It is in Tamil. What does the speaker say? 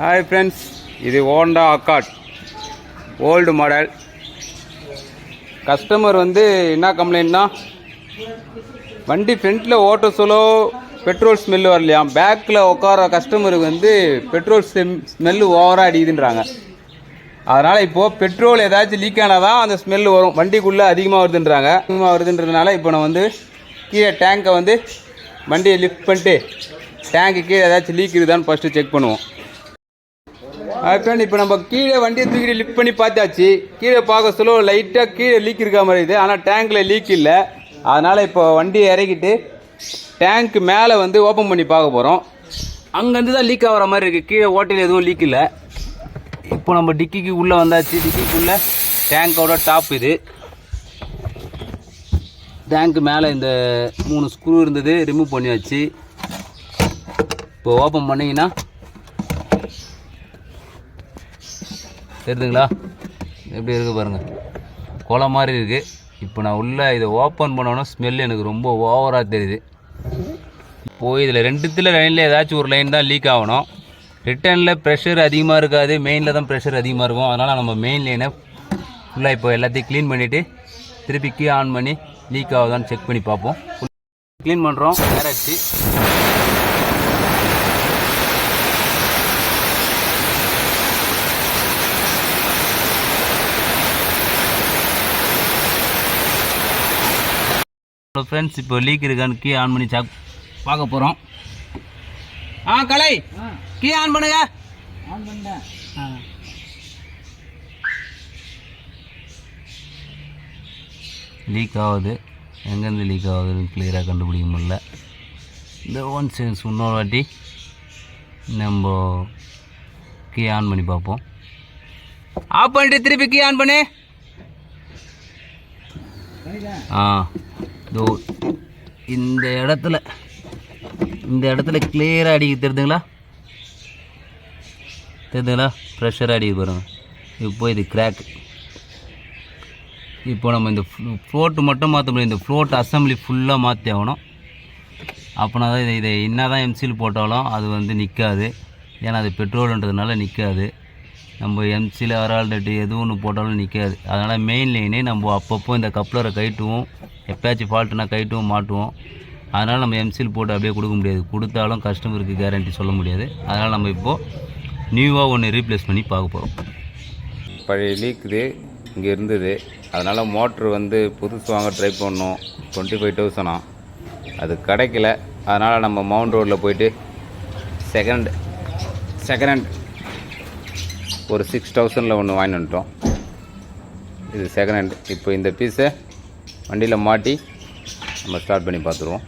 ஹாய் ஃப்ரெண்ட்ஸ், இது Honda accord old model. Customer என்ன கம்ப்ளைண்ட்னா, வண்டி ஃப்ரண்ட்டில் ஓட்ட சொல்ல பெட்ரோல் ஸ்மெல்லு வரலையாம். பேக்கில் உட்கார கஸ்டமருக்கு பெட்ரோல் ஸ்மெல்லு ஓவராக அடிக்குதுன்றாங்க. அதனால் இப்போது பெட்ரோல் ஏதாச்சும் லீக் ஆனால் தான் அந்த ஸ்மெல்லு வரும். வண்டிக்குள்ளே அதிகமாக வருதுன்றதுனால இப்போ நான் கீழே டேங்கை வண்டியை லிஃப்ட் பண்ணிட்டு டேங்க்கு கீழே ஏதாச்சும் லீக் இருக்குதான்னு ஃபஸ்ட்டு செக் பண்ணுவோம். ஃப்ரெண்ட், இப்போ நம்ம கீழே வண்டியை தூக்கிட்டு லிஃப்ட் பண்ணி பார்த்தாச்சு. கீழே பார்க்க சொல்ல லைட்டாக கீழே லீக் இருக்கா மாதிரி இருக்குது, ஆனால் டேங்கில் லீக் இல்லை. அதனால் இப்போ வண்டியை இறக்கிட்டு டேங்க்கு மேலே ஓப்பன் பண்ணி பார்க்க போகிறோம். அங்கேருந்து தான் லீக் ஆகிற மாதிரி இருக்குது. கீழே ஓட்டையில் எதுவும் லீக் இல்லை. இப்போ நம்ம டிக்கிக்கு உள்ளே வந்தாச்சு. டிக்கிக்குள்ளே டேங்கோட டாப் இது. டேங்க்கு மேலே இந்த 3 ஸ்க்ரூ இருந்தது, ரிமூவ் பண்ணியாச்சு. இப்போ ஓப்பன் பண்ணிங்கன்னா தெரியுதுங்களா, எப்படி இருக்குது பாருங்கள், கொலை மாதிரி இருக்குது. இப்போ நான் உள்ளே இதை ஓப்பன் பண்ணோன்னா ஸ்மெல் எனக்கு ரொம்ப ஓவராக தெரியுது. இப்போது இதில் ரெண்டுத்தில் லைனில் ஏதாச்சும் ஒரு லைன் தான் லீக் ஆகணும். ரிட்டர்னில் ப்ரெஷர் அதிகமாக இருக்காது, மெயினில் தான் ப்ரெஷர் அதிகமாக இருக்கும். அதனால் நம்ம மெயின் லைனை ஃபுல்லாக இப்போ எல்லாத்தையும் க்ளீன் பண்ணிவிட்டு திருப்பி கீ ஆன் பண்ணி லீக் ஆகுதான்னு செக் பண்ணி பார்ப்போம். க்ளீன் பண்ணுறோம். நேராச்சு ஃப்ரெண்ட்ஸ். இப்போ லீக் இருக்கான்னு கீ ஆன் பண்ணி பார்க்க போகிறோம். கலை, கீ ஆன் பண்ணுங்க. லீக் ஆகுது. எங்கேருந்து லீக் ஆகுதுன்னு கிளியராக கண்டுபிடிக்க முடியல. இந்த ஒன் சென்ஸ் இன்னொரு வாட்டி நம்ம கீ ஆன் பண்ணி பார்ப்போம். ஆஃப் பண்ணிட்டு திருப்பி கீ ஆன் பண்ணு. இந்த இடத்துல கிளியராக அடிக்க தெரியுதுங்களா, ப்ரெஷர் அடிக்க பாருங்க. இப்போ இது கிராக். இப்போ நம்ம இந்த ஃப்ளோட்டு மட்டும் மாற்ற முடியும். இந்த ஃப்ளோட் அசம்பிளி ஃபுல்லாக மாற்றி ஆகணும். அப்படின்னா தான் இதை என்ன தான் எம்சில் போட்டாலும் அது நிற்காது. ஏன்னா அது பெட்ரோல்ன்றதுனால நிற்காது. நம்ம எம்சியில் ஆரால்டட்டு எது ஒன்று போட்டாலும் நிற்காது. அதனால் மெயின் லைனே நம்ம அப்பப்போ இந்த கப்ளரை கைட்டுவோம். எப்போயாச்சும் ஃபால்ட்டுனா கைட்டுவோம், மாட்டுவோம். அதனால் நம்ம எம்சில் போட்டு அப்படியே கொடுக்க முடியாது. கொடுத்தாலும் கஸ்டமருக்கு கேரண்டி சொல்ல முடியாது. அதனால் நம்ம இப்போது நியூவாக ஒன்று ரீப்ளேஸ் பண்ணி பார்க்க போகிறோம். பழைய லீக்குது இங்கே இருந்தது. அதனால் மோட்ரு புதுசு வாங்க ட்ரை பண்ணோம். 25,000 அது கிடைக்கல. அதனால் நம்ம மவுண்ட் ரோடில் போயிட்டு செகண்ட் ஹேண்ட் ஒரு 6,000 ஒன்று வாங்கிட்டு வந்துட்டோம். இது செகண்ட் ஹேண்ட். இப்போ இந்த பீஸை வண்டியில் மாட்டி நம்ம ஸ்டார்ட் பண்ணி பார்த்துருவோம்.